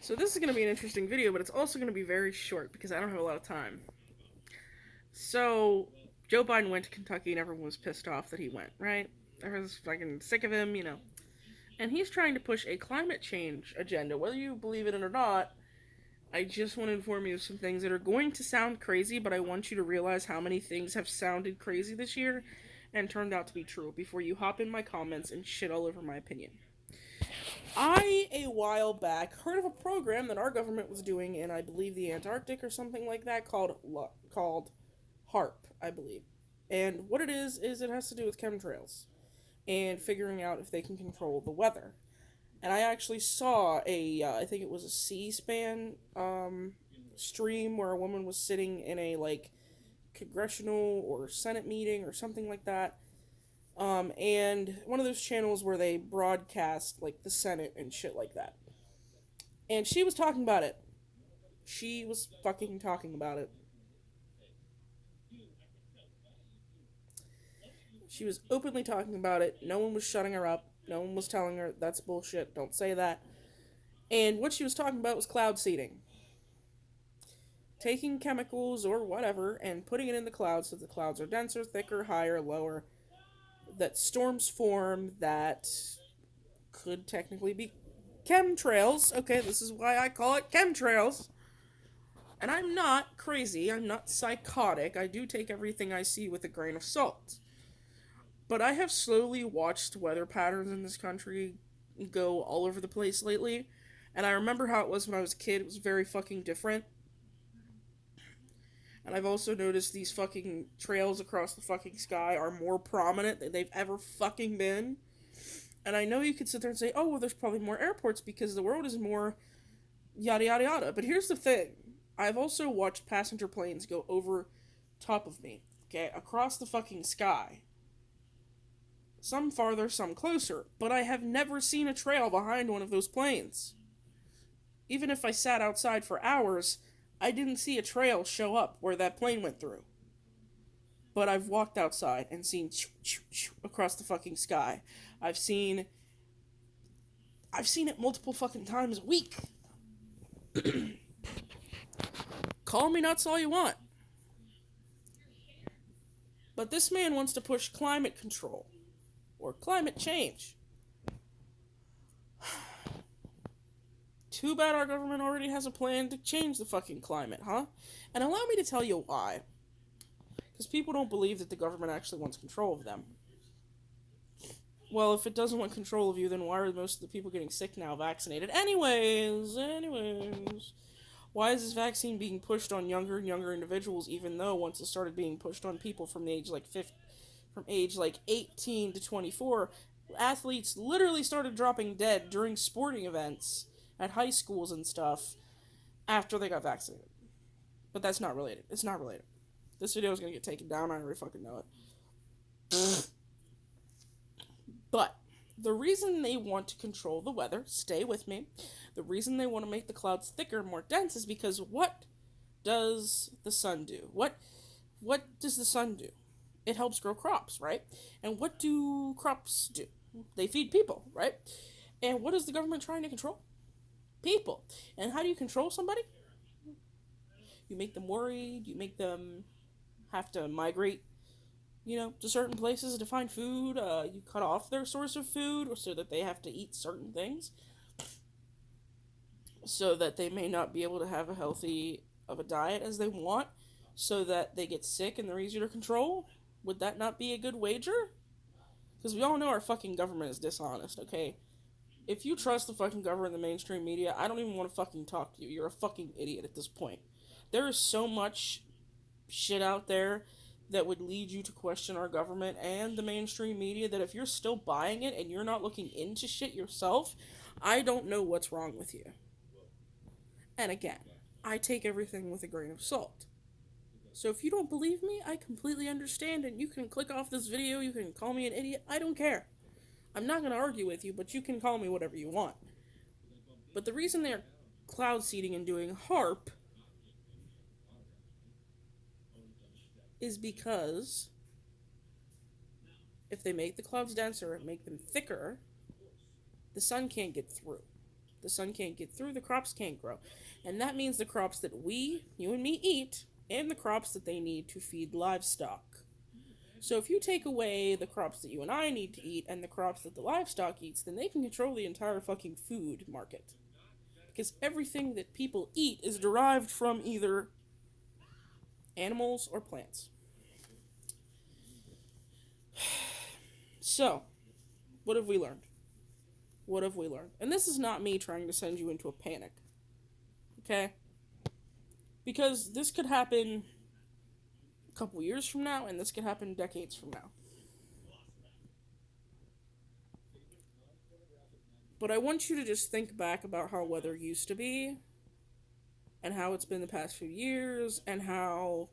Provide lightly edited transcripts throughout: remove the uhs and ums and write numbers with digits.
So this is going to be an interesting video, but it's also going to be very short because I don't have a lot of time. So Joe Biden went to Kentucky and everyone was pissed off that he went, right? Everyone's fucking sick of him, And he's trying to push a climate change agenda, whether you believe it or not. I just want to inform you of some things that are going to sound crazy, but I want you to realize how many things have sounded crazy this year and turned out to be true before you hop in my comments and shit all over my opinion. A while back, heard of a program that our government was doing in, I believe, the Antarctic or something like that, called HARP, I believe. And what it is it has to do with chemtrails and figuring out if they can control the weather. And I actually saw I think it was a C-SPAN stream where a woman was sitting in a, like, congressional or Senate meeting or something like that. And one of those channels where they broadcast, like, the Senate and shit like that. And she was talking about it. She was fucking talking about it. She was openly talking about it. No one was shutting her up. No one was telling her, that's bullshit, don't say that. And what she was talking about was cloud seeding. Taking chemicals or whatever and putting it in the clouds so the clouds are denser, thicker, higher, lower. That storms form that could technically be chemtrails. Okay, this is why I call it chemtrails. And I'm not crazy. I'm not psychotic. I do take everything I see with a grain of salt. But I have slowly watched weather patterns in this country go all over the place lately. And I remember how it was when I was a kid. It was very fucking different. And I've also noticed these fucking trails across the fucking sky are more prominent than they've ever fucking been. And I know you could sit there and say, oh, well, there's probably more airports because the world is more yada yada yada. But here's the thing. I've also watched passenger planes go over top of me, okay, across the fucking sky. Some farther, some closer, but I have never seen a trail behind one of those planes. Even if I sat outside for hours, I didn't see a trail show up where that plane went through. But I've walked outside and seen across the fucking sky. I've seen it multiple fucking times a week. Call me nuts all you want. But this man wants to push climate control or climate change. Too bad our government already has a plan to change the fucking climate, huh? And allow me to tell you why. Because people don't believe that the government actually wants control of them. Well, if it doesn't want control of you, then why are most of the people getting sick now vaccinated? Anyways. Why is this vaccine being pushed on younger and younger individuals, even though once it started being pushed on people from the age from age 18 to 24, athletes literally started dropping dead during sporting events at high schools and stuff after they got vaccinated. But that's not related. It's not related. This video is gonna get taken down. I already fucking know it. But the reason they want to control the weather, stay with me, the reason they want to make the clouds thicker and more dense is because what does the sun do? What does the sun do? It helps grow crops, right? And what do crops do? They feed people, right? And what is the government trying to control? People. And how do you control somebody? You make them worried, you make them have to migrate, to certain places to find food. You cut off their source of food so that they have to eat certain things, so that they may not be able to have a healthy of a diet as they want, so that they get sick and they're easier to control. Would that not be a good wager? Because we all know our fucking government is dishonest, okay? If you trust the fucking government and the mainstream media, I don't even want to fucking talk to you. You're a fucking idiot at this point. There is so much shit out there that would lead you to question our government and the mainstream media that if you're still buying it and you're not looking into shit yourself, I don't know what's wrong with you. And again, I take everything with a grain of salt. So if you don't believe me, I completely understand, and you can click off this video, you can call me an idiot, I don't care. I'm not going to argue with you, but you can call me whatever you want. But the reason they're cloud seeding and doing HARP is because if they make the clouds denser and make them thicker, the sun can't get through. The sun can't get through, the crops can't grow. And that means the crops that we, you and me, eat, and the crops that they need to feed livestock. So if you take away the crops that you and I need to eat and the crops that the livestock eats, then they can control the entire fucking food market. Because everything that people eat is derived from either animals or plants. So, what have we learned? What have we learned? And this is not me trying to send you into a panic. Okay? Because this could happen a couple years from now, and this could happen decades from now. But I want you to just think back about how weather used to be, and how it's been the past few years, and how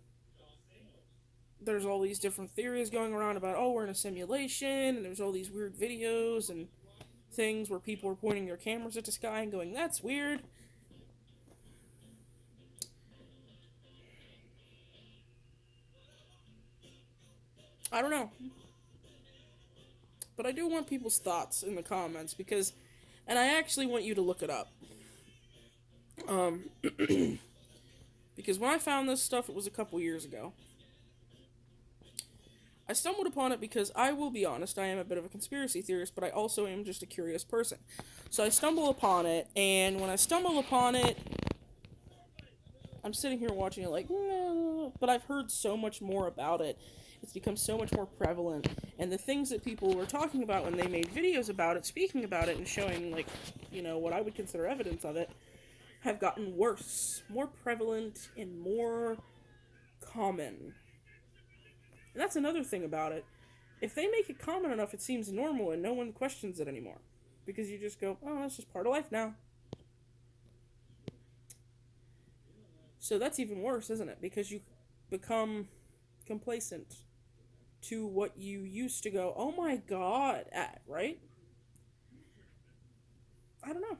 there's all these different theories going around about, oh, we're in a simulation, and there's all these weird videos and things where people are pointing their cameras at the sky and going, that's weird. I don't know. But I do want people's thoughts in the comments because, and I actually want you to look it up. Because when I found this stuff, it was a couple years ago. I stumbled upon it because I will be honest, I am a bit of a conspiracy theorist, but I also am just a curious person. So I stumble upon it, and when I stumble upon it, I'm sitting here watching it like, but I've heard so much more about it. It's become so much more prevalent, and the things that people were talking about when they made videos about it, speaking about it, and showing, like, what I would consider evidence of it, have gotten worse, more prevalent, and more common. And that's another thing about it. If they make it common enough, it seems normal, and no one questions it anymore. Because you just go, oh, that's just part of life now. So that's even worse, isn't it? Because you become complacent to what you used to go, oh my god, at, right? I don't know.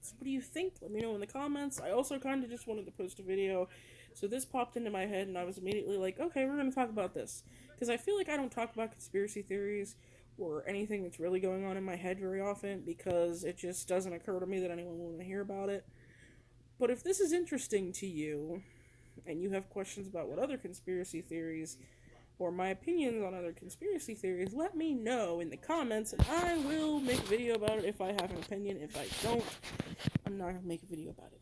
So what do you think? Let me know in the comments. I also kind of just wanted to post a video. So this popped into my head and I was immediately like, okay, we're going to talk about this. Because I feel like I don't talk about conspiracy theories or anything that's really going on in my head very often because it just doesn't occur to me that anyone will want to hear about it. But if this is interesting to you and you have questions about what other conspiracy theories or my opinions on other conspiracy theories, let me know in the comments and I will make a video about it if I have an opinion. If I don't, I'm not going to make a video about it.